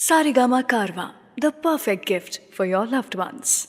Sarigama Karwa, the perfect gift for your loved ones.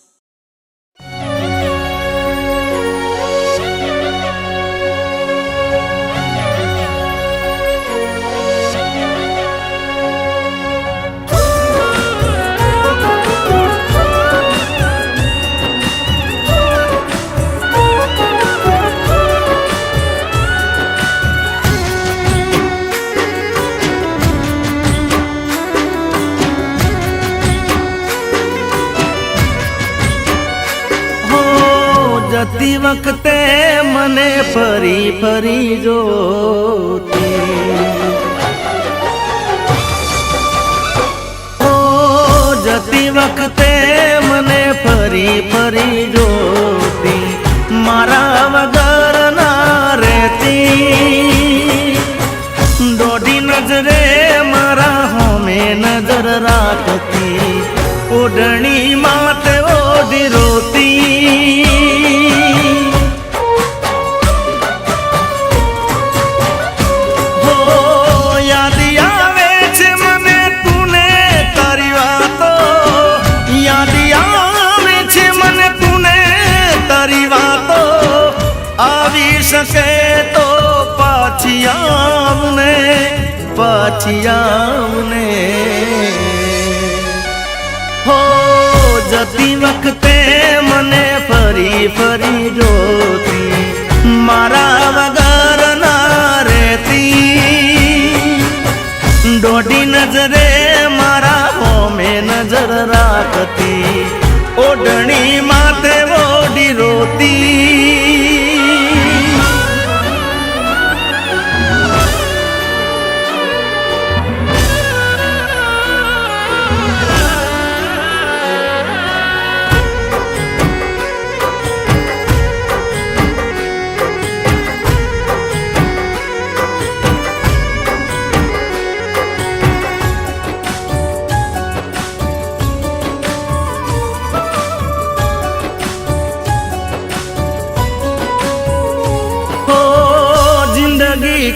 जती वक्ते मने फरी फरी जोती ओ जती वक्ते मने फरी फरी जोती मारा वगर ना रहती दोडी नजरे मारा होमे नजर राखती ओढ़नी माते ओढ़ी रोती सके तो पाछियावने हो जती वक्ते मने फरी फरी जोती मारा वगर ना रहती दोडी नजरे मारा होमे नजर राखती ओढ़नी माथे ओढ़ी रोती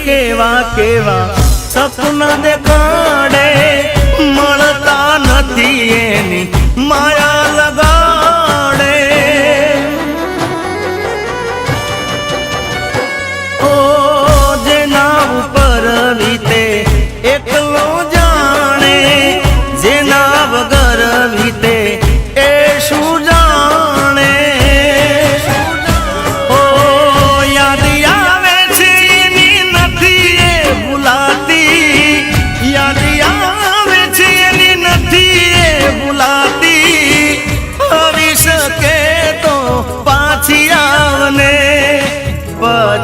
केवा केवा सपना देखाड़े मळता नथी एनी माया लगाड़े ओ जेना ऊपर वीते एकलो जाने जेना वगर वीते ए शू जाने ओ याद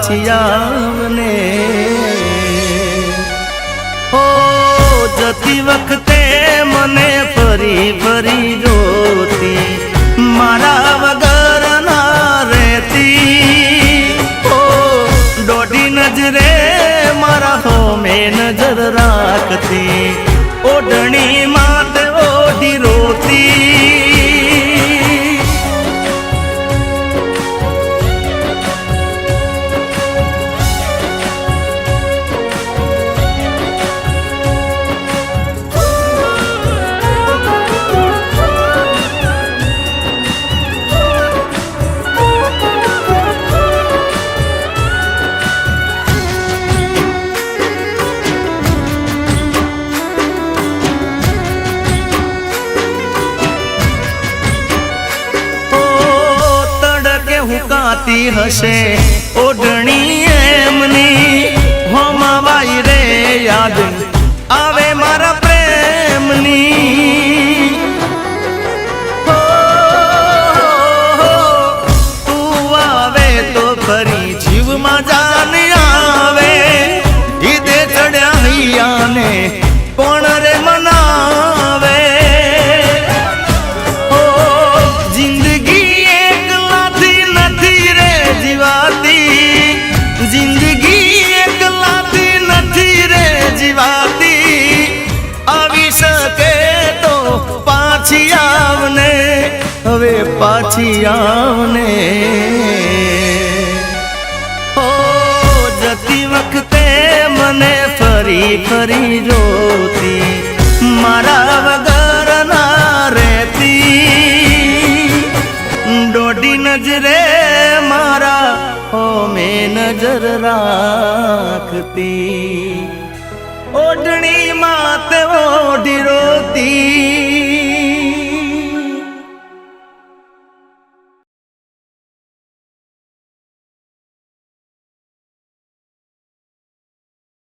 पाछियावने हो जती वक्ते मने फरी फरी जोती मारा वगर ना रहती हो दोडी नजरे मारा होमे नजर राखती ओढ़नी माथे ओढ़ी रोती हुकाती हसे ओढ़नी एमनी होमावाई रे याद आवे मारा प्रेमनी हो, तू आवे तो फरी जीव मा जान आवे ईदे चढ़या हैया ने कोण रे मनावे जिंदगी एक लाती नथी रे जीवाती आवी सके तो पाछी आवने हवे पाछी आवने हो जती वक्ते मने फरी फरी जोती मारा નજરે મારા હોમે નજર રાખતી, ઓઢણી માત ઓઢી રોતી,